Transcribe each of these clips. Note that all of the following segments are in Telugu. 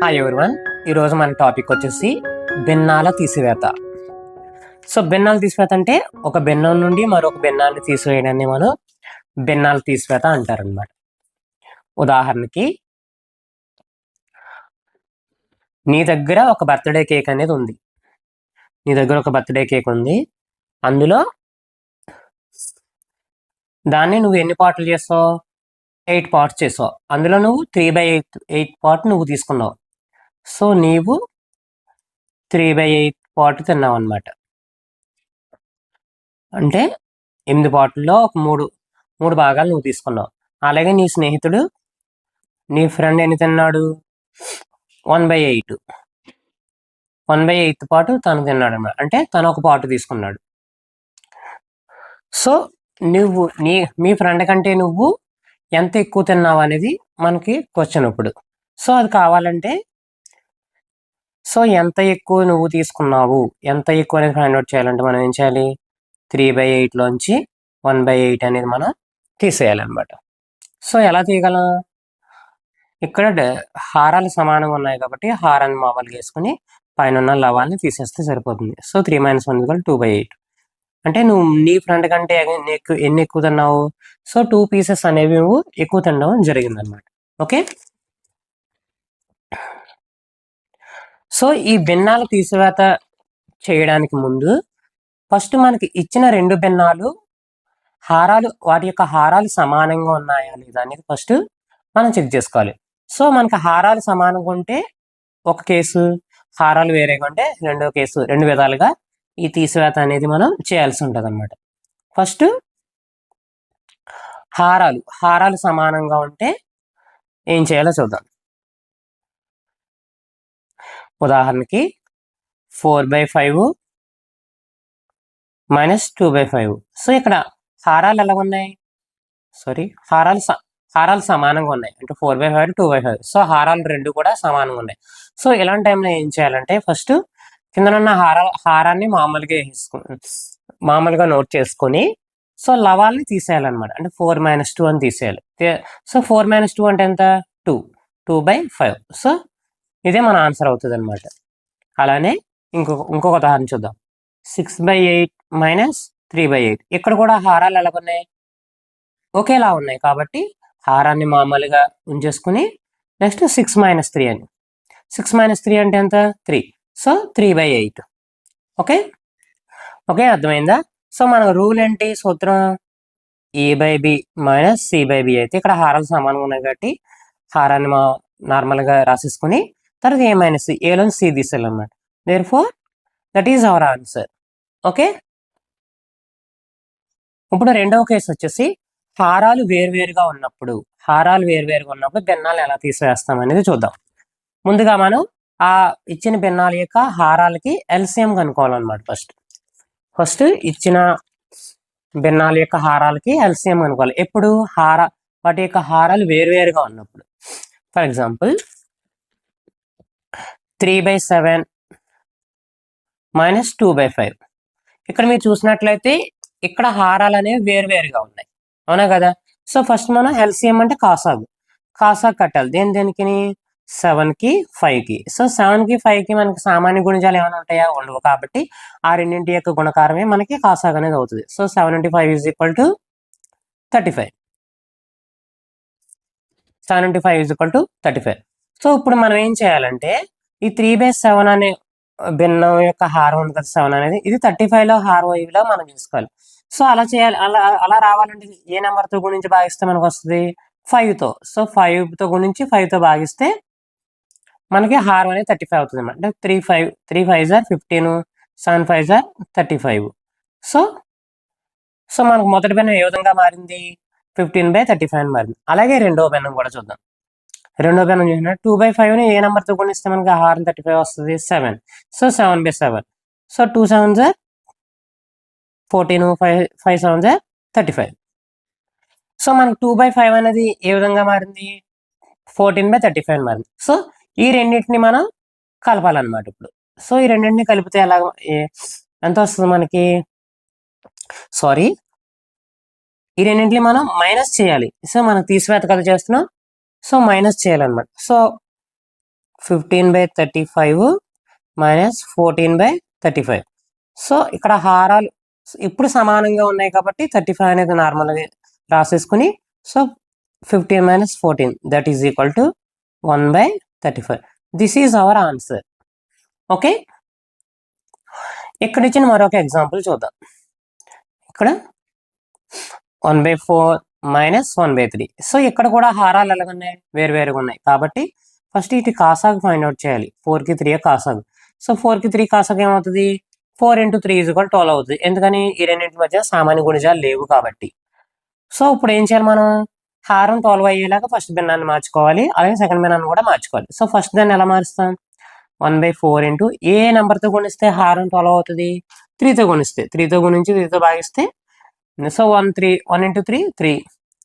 హాయ్ ఎవరివన్, ఈరోజు మన టాపిక్ వచ్చేసి భిన్నాల తీసివేత. సో భిన్నాల తీసివేత అంటే ఒక భిన్నం నుండి మరొక భిన్నాన్ని తీసివేయడాన్ని మనం భిన్నాల తీసివేత అంటారనమాట. ఉదాహరణకి నీ దగ్గర ఒక బర్త్డే కేక్ అనేది ఉంది. నీ దగ్గర ఒక బర్త్డే కేక్ ఉంది. అందులో దాన్ని నువ్వు ఎన్ని పార్ట్లు చేస్తావు? 8 పార్ట్స్ చేసావు. అందులో నువ్వు 3/8 పార్ట్ నువ్వు తీసుకున్నావు. సో నీవు 3/8 పార్ట్ తిన్నావు అనమాట. అంటే 8 పార్టుల్లో ఒక మూడు భాగాలు నువ్వు తీసుకున్నావు. అలాగే నీ స్నేహితుడు, నీ ఫ్రెండ్ ఎన్ని తిన్నాడు? 1/8 పార్ట్ తను తిన్నాడు అనమాట. అంటే తను ఒక పార్ట్ తీసుకున్నాడు. సో నువ్వు మీ ఫ్రెండ్ కంటే నువ్వు ఎంత ఎక్కువ తిన్నావు అనేది మనకి క్వశ్చన్ ఇప్పుడు. సో అది కావాలంటే సో ఎంత ఎక్కువ నువ్వు తీసుకున్నావు, ఎంత ఎక్కువ అనేది ఫైండ్ అవుట్ చేయాలంటే మనం ఏం చేయాలి? 3/8లోంచి 1/8 అనేది మనం తీసేయాలన్నమాట. సో ఎలా తీయగలం? ఇక్కడ హారాలు సమానంగా ఉన్నాయి కాబట్టి హారాన్ని మామూలుగా వేసుకుని పైన ఉన్న లవాల్ని తీసేస్తే సరిపోతుంది. సో 3 - 1 = 2/8. అంటే నువ్వు నీ ఫ్రెండ్ కంటే ఎన్ని ఎక్కువ తిన్నావు? సో 2 పీసెస్ అనేవి నువ్వు ఎక్కువ తినడం జరిగిందనమాట. ఓకే. సో ఈ భిన్నాలు తీసివేత చేయడానికి ముందు ఫస్ట్ మనకి ఇచ్చిన 2 భిన్నాలు వాటి యొక్క హారాలు సమానంగా ఉన్నాయా లేదా అనేది ఫస్ట్ మనం చెక్ చేసుకోవాలి. సో మనకి హారాలు సమానంగా ఉంటే ఒక కేసు, హారాలు వేరేగా ఉంటే రెండో కేసు. 2 విధాలుగా ఈ తీసివేత అనేది మనం చేయాల్సి ఉంటుంది అనమాట. ఫస్ట్ హారాలు సమానంగా ఉంటే ఏం చేయాలో చూద్దాం. ఉదాహరణకి 4/5 - 2/5. సో ఇక్కడ హారాలు ఎలా ఉన్నాయి? హారాలు సమానంగా ఉన్నాయి. అంటే 4/5 - 2/5. సో హారాలు 2 కూడా సమానంగా ఉన్నాయి. సో ఇలాంటి టైంలో ఏం చేయాలంటే ఫస్ట్ కిందనున్న హారాన్ని మామూలుగా నోట్ చేసుకొని సో లవాల్ని తీసేయాలన్నమాట. అంటే 4 - 2 అని తీసేయాలి. సో 4 - 2 అంటే ఎంత? 2. 2/5. సో ఇదే మన ఆన్సర్ అవుతుంది అనమాట. అలానే ఇంకొక ఉదాహరణ చూద్దాం. 6/8 - 3/8. ఇక్కడ కూడా హారాలు ఎలా ఉన్నాయి? ఒకేలా ఉన్నాయి కాబట్టి హారాన్ని మామూలుగా ఉంచేసుకుని నెక్స్ట్ 6 - 3 అని. 6 - 3 అంటే ఎంత? 3. సో 3/8. ఓకే, అర్థమైందా? సో మన రూల్ ఏంటి? సూత్రం A/B - C/B అయితే ఇక్కడ హారాలు సమానంగా ఉన్నాయి కాబట్టి హారాన్ని నార్మల్గా రాసేసుకుని తర్వాత Aలోని C తీసేయాలన్నమాట. Therefore that is our answer. Okay. ఇప్పుడు రెండవ కేసు వచ్చేసి హారాలు వేరువేరుగా ఉన్నప్పుడు భిన్నాలు ఎలా తీసివేస్తాం అనేది చూద్దాం. ముందుగా మనం ఆ ఇచ్చిన భిన్నాల యొక్క హారాలకి ఎల్సిఎం కనుక్కోవాలన్నమాట. ఫస్ట్ ఇచ్చిన భిన్నాల యొక్క హారాలకి ఎల్సిఎం కనుక్కోవాలి. ఎప్పుడు? వాటి యొక్క హారాలు వేరువేరుగా ఉన్నప్పుడు. For example 3/7 - 2/5. ఇక్కడ మీరు చూసినట్లయితే ఇక్కడ హారాలు అనేవి వేరువేరుగా ఉన్నాయి, అవునా కదా? సో ఫస్ట్ మనం ఎల్సిఎం అంటే కాసాగు కట్టాలి. దేనికి? 7కి 5కి. సో 7కి 5కి మనకి సామాన్య గుణిజాలు ఏమైనా ఉంటాయా? ఉండవు. కాబట్టి ఆ రెండింటి యొక్క గుణకారమే మనకి కాసాగు అనేది అవుతుంది. సో 7 × 5 = 35. 7 × 5 = 35. సో ఇప్పుడు మనం ఏం చేయాలంటే ఈ 3/7 అనే భిన్నం యొక్క హారం ఉంది కదా, 7 అనేది, ఇది 35లో హారం ఇలా మనం చూసుకోవాలి. సో అలా చేయాలి. అలా రావాలంటే ఏ నెంబర్తో గుణించి భాగిస్తే మనకు వస్తుంది? 5తో. సో 5తో గుణించి 5తో భాగిస్తే మనకి హారం అనేది 35 అవుతుంది అనమాట. అంటే 3 5 15, 7 5 35. సో మనకు మొదటి భిన్నం ఏ విధంగా మారింది? 15/35 అని మారింది. అలాగే రెండవ భిన్నం కూడా చూద్దాం. రెండో భిన్నం చూసిన 2/5ని ఏ నెంబర్తో గుణిస్తే మనకి హారం 35 వస్తుంది? 7. So 7/7. So 2 7s 14, 5 7s 35. So మనకు 2/5 అనేది ఏ విధంగా మారింది? 14/35 అని మారింది. సో ఈ రెండింటిని మనం కలపాలన్నమాట ఇప్పుడు. సో ఈ రెండింటిని కలిపితే ఎంత వస్తుంది మనకి? ఈ రెండింటిని మనం మైనస్ చేయాలి. సో మనం తీసివేత కదా చేస్తున్నాం, సో మైనస్ చేయాలన్నమాట. So 15/35 minus 14/35. సో ఇక్కడ హారాలు ఇప్పుడు సమానంగా ఉన్నాయి కాబట్టి 35 అనేది నార్మల్గా రాసేసుకుని, so 15 - 14 that is equal to 1/35. This is our answer. Okay, ఇక్కడ ఇచ్చిన మరొక ఎగ్జాంపుల్ చూద్దాం. ఇక్కడ 1/4 మైనస్ 1/3. సో ఇక్కడ కూడా హారాలు ఎలాగున్నాయి, వేరువేరుగా ఉన్నాయి కాబట్టి ఫస్ట్ ఇటు కాసాగు ఫైండ్ అవుట్ చేయాలి. 4కి 3 కాసాగు. సో 4కి 3 కాసాగు ఏమవుతుంది, 4 × 3 = 12 అవుతుంది. ఎందుకని, ఈ రెండింటి మధ్య సామాన్య గుణిజాలు లేవు కాబట్టి. సో ఇప్పుడు ఏం చేయాలి, మనం హారం 12 అయ్యేలాగా ఫస్ట్ భిన్నాన్ని మార్చుకోవాలి, అలాగే సెకండ్ భిన్నాన్ని కూడా మార్చుకోవాలి. సో ఫస్ట్ దాన్ని ఎలా మారుస్తాం, 1/4 ఇంటూ ఏ నెంబర్తో గుణిస్తే హారం 12 అవుతుంది, 3తో గుణిస్తే, 3తో గుణించి 3తో భాగిస్తే, సో 1 × 3 3,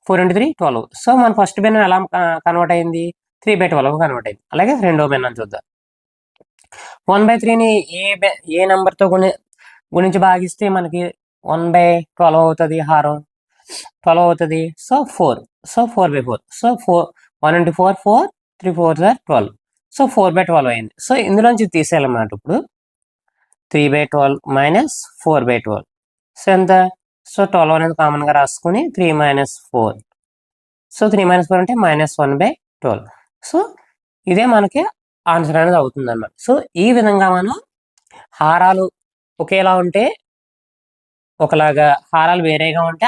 4 × 3 12. సో మన ఫస్ట్ భిన్నం ఎలా కన్వర్ట్ అయింది, 3/12 కన్వర్ట్ అయింది. అలాగే రెండో భిన్నం చూద్దాం. 1/3ని ఏ నెంబర్తో గుణించి భాగిస్తే మనకి 1/12 అవుతుంది, హారం 12 అవుతుంది. So 4, so 4/4. సో 1 × 4 4, 3 × 4 = 12. సో 4/12 అయింది. సో ఇందులోంచి తీసేయాలన్నమాట. ఇప్పుడు 3/12 మైనస్ 4/12. సో ఎంత, సో 12 అనేది కామన్గా రాసుకుని 3 - 4. సో 3 - 4 అంటే -1/12. సో ఇదే మనకి ఆన్సర్ అనేది అవుతుంది అన్నమాట. సో ఈ విధంగా మనం హారాలు ఒకేలా ఉంటే ఒకలాగా, హారాలు వేరేగా ఉంటే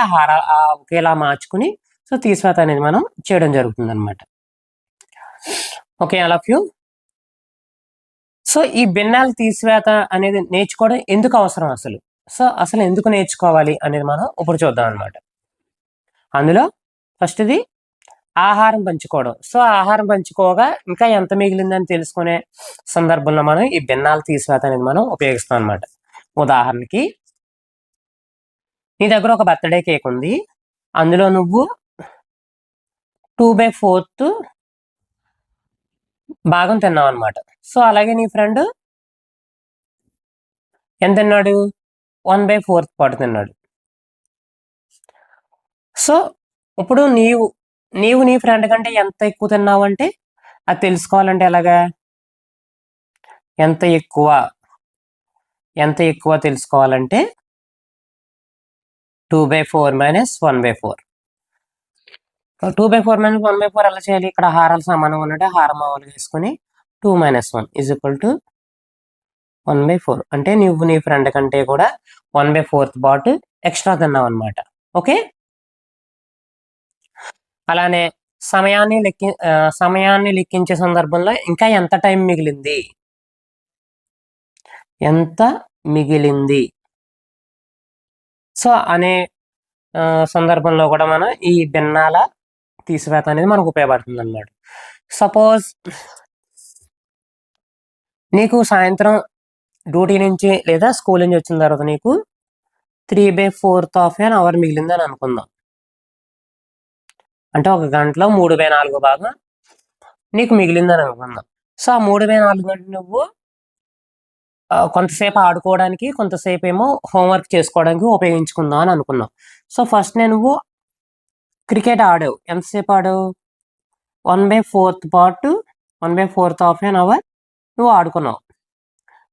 ఒకేలా మార్చుకుని సో తీసివేత అనేది మనం చేయడం జరుగుతుంది అనమాట. Okay, all of you. So ఈ భిన్నాలు తీసివేత అనేది నేర్చుకోవడం ఎందుకు అవసరం అసలు, సో అసలు ఎందుకు నేర్చుకోవాలి అనేది మనం ఇప్పుడు చూద్దాం అనమాట. అందులో ఫస్ట్ది ఆహారం పంచుకోవడం. సో ఆహారం పంచుకోగా ఇంకా ఎంత మిగిలిందని తెలుసుకునే సందర్భంలో మనం ఈ భిన్నాలు తీసివేత అనేది మనం ఉపయోగిస్తాం అనమాట. ఉదాహరణకి, నీ దగ్గర ఒక బర్త్డే కేక్ ఉంది, అందులో నువ్వు 2/4 భాగం తిన్నావు అనమాట. సో అలాగే నీ ఫ్రెండ్ ఎంత తిన్నాడు, 1/4 పాటు తిన్నాడు. సో ఇప్పుడు నీవు నీ ఫ్రెండ్ కంటే ఎంత ఎక్కువ తిన్నావు అంటే అది తెలుసుకోవాలంటే ఎలాగా, ఎంత ఎక్కువ తెలుసుకోవాలంటే 2/4 మైనస్ 1/4. 2/4 మైనస్ 1/4 ఎలా చేయాలి, ఇక్కడ హారాలు సమానంగా ఉన్నట్టే హారం మామూలుగా వేసుకుని 2 - 1 = 1/4. అంటే నువ్వు నీ ఫ్రెండ్ కంటే కూడా 1/4 పాటు ఎక్స్ట్రా తిన్నావు అనమాట. ఓకే, అలానే సమయాన్ని లెక్కించే సందర్భంలో ఇంకా ఎంత టైం మిగిలింది, సో అనే సందర్భంలో కూడా మనం ఈ భిన్నాల తీసివేత అనేది మనకు ఉపయోగపడుతుంది అన్నమాట. సపోజ్ నీకు సాయంత్రం డ్యూటీ నుంచి లేదా స్కూల్ నుంచి వచ్చిన తర్వాత నీకు 3/4 అవర్ మిగిలిందని అనుకుందాం. అంటే ఒక గంటలో 3/4 భాగం నీకు మిగిలిందని అనుకుందాం. సో ఆ 3/4 గంటలు నువ్వు కొంతసేపు ఆడుకోవడానికి, కొంతసేపు ఏమో హోంవర్క్ చేసుకోవడానికి ఉపయోగించుకుందాం అని అనుకున్నావు. సో ఫస్ట్ నువ్వు క్రికెట్ ఆడావు. ఎంతసేపు ఆడావు, 1/4 అవర్ నువ్వు ఆడుకున్నావు.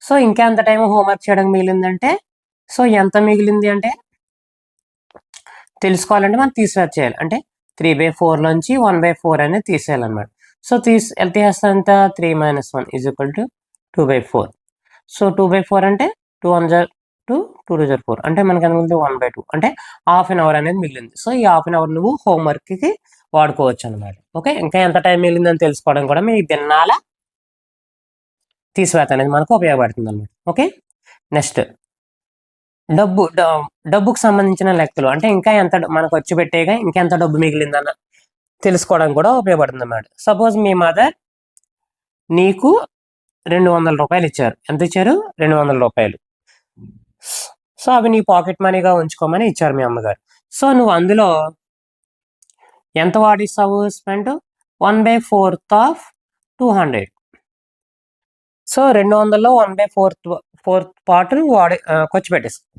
సో ఇంకా ఎంత టైం హోంవర్క్ చేయడానికి మిగిలిందంటే, సో ఎంత మిగిలింది అంటే తెలుసుకోవాలంటే మనం తీసివేత చేయాలి. అంటే 3/4 నుంచి 1/4 అనేది తీసేయాలన్నమాట. సో ఎంత తీసేస్తానంత 3 - 1 = 2/4. సో 2/4 అంటే 2 × 1 = 2, 2 × 2 = 4. అంటే మనకి ఎంత మిగిలింది, 1/2. అంటే ½ అన్ అవర్ అనేది మిగిలింది. సో ఈ ½ అన్ అవర్ నువ్వు హోంవర్క్కి వాడుకోవచ్చు అనమాట. ఓకే, ఇంకా ఎంత టైం మిగిలిందని తెలుసుకోవడం కూడా మీ భిన్నాల తీసివేత అనేది మనకు ఉపయోగపడుతుంది అనమాట. ఓకే, నెక్స్ట్ డబ్బుకు సంబంధించిన లెక్కలు. అంటే ఇంకా ఎంత మనకు వచ్చి పెట్టేగా ఇంకా ఎంత డబ్బు మిగిలిందన్న తెలుసుకోవడానికి కూడా ఉపయోగపడుతుంది అన్నమాట. సపోజ్ మీ మదర్ నీకు 200 రూపాయలు ఇచ్చారు. ఎంత ఇచ్చారు, 200 రూపాయలు. సో అవి నీ పాకెట్ మనీగా ఉంచుకోమని ఇచ్చారు మీ అమ్మగారు. సో నువ్వు అందులో ఎంత వాడిస్తావు, స్పెండ్ 1/4 ఆఫ్ 200. సో 200లో 1/4 పాటు ఖర్చు పెట్టేస్తావు.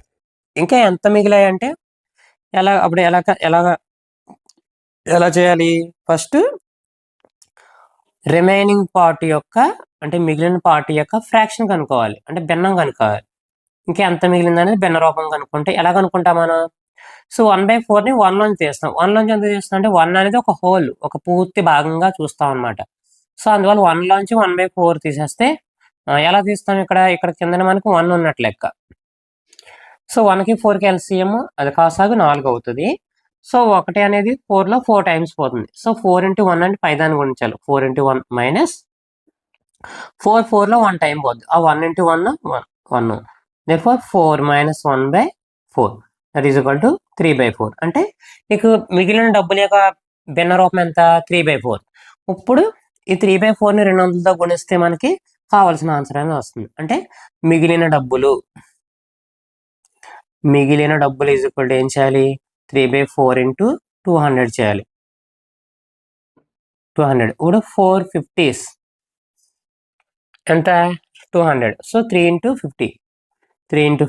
ఇంకా ఎంత మిగిలాయి అంటే అప్పుడు ఎలా చేయాలి, ఫస్ట్ రిమైనింగ్ పార్ట్ యొక్క అంటే మిగిలిన పార్ట్ యొక్క ఫ్రాక్షన్ కనుక్కోవాలి, అంటే భిన్నం కనుక్కోవాలి. ఇంకా ఎంత మిగిలింది అనేది భిన్న రూపం కనుక్కుంటే ఎలా కనుక్కుంటాం మనం? సో 1/4ని 1 లోంచి తీస్తాం. 1 లోంచి ఎందుకు తీస్తాం అంటే 1 అనేది ఒక హోల్, ఒక పూర్తి భాగంగా చూస్తాం అనమాట. సో అందువల్ల 1 లోంచి 1/4 తీసేస్తే ఎలా తీస్తాం? ఇక్కడ కిందన మనకు 1 ఉన్నట్లు లెక్క. సో 1కి 4కి ఎల్సిఎం అది కాసాగు 4 అవుతుంది. సో 1 అనేది 4లో 4 టైమ్స్ పోతుంది. సో 4 into 1 అంటే పైదాన్ని గుణించాలి. 4 into 1 మైనస్ 4 4లో 1 టైం పోద్ది. ఆ 1 into 1 1. Therefore 4 minus 1/4 that is equal to 3/4. అంటే నీకు మిగిలిన డబ్బుల యొక్క భిన్న రూపం ఎంత? 3/4. ఇప్పుడు ఈ 3/4ని 200తో గుణిస్తే మనకి కావాల్సిన ఆన్సర్ అనేది వస్తుంది. అంటే మిగిలిన డబ్బులు ఈజ్ ఈక్వల్ టు ఏం చేయాలి? 3/4 into 200 చేయాలి. 200 ఇప్పుడు 450s ఎంత? 200. So 3 into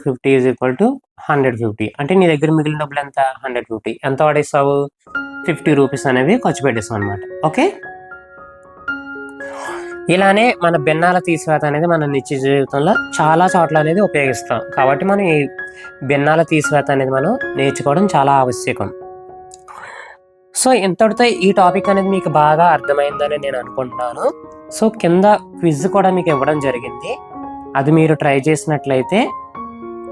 50 is equal to 150. అంటే నీ దగ్గర మిగిలిన డబ్బులు ఎంత? 150. ఎంత వాడేస్తావు? 50 రూపీస్ అనేవి ఖర్చు పెట్టేస్తావు అనమాట. ఓకే, ఇలానే మన భిన్నాల తీసివేత అనేది మన నిత్య జీవితంలో చాలా చోట్ల అనేది ఉపయోగిస్తాం. కాబట్టి మనం ఈ భిన్నాల తీసివేత అనేది మనం నేర్చుకోవడం చాలా ఆవశ్యకం. సో ఇంతటితో ఈ టాపిక్ అనేది మీకు బాగా అర్థమైందని నేను అనుకుంటున్నాను. సో కింద క్విజ్ కూడా మీకు ఇవ్వడం జరిగింది. అది మీరు ట్రై చేసినట్లయితే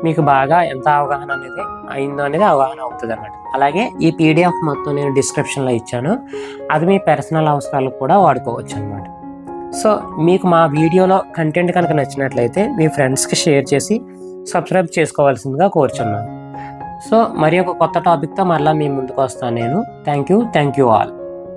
మీకు బాగా ఎంత అవగాహన అనేది అయిందో అనేది అవగాహన అవుతుంది అన్నమాట. అలాగే ఈ పీడిఎఫ్ మొత్తం నేను డిస్క్రిప్షన్లో ఇచ్చాను. అది మీ పర్సనల్ అవసరాలకు కూడా వాడుకోవచ్చు అనమాట. సో మీకు మా వీడియోలో కంటెంట్ కనుక నచ్చినట్లయితే మీ ఫ్రెండ్స్కి షేర్ చేసి సబ్స్క్రైబ్ చేసుకోవాల్సిందిగా కోరుచున్నాను. సో మరి ఒక కొత్త టాపిక్తో మళ్ళీ మీ ముందుకు వస్తాను నేను. Thank you all.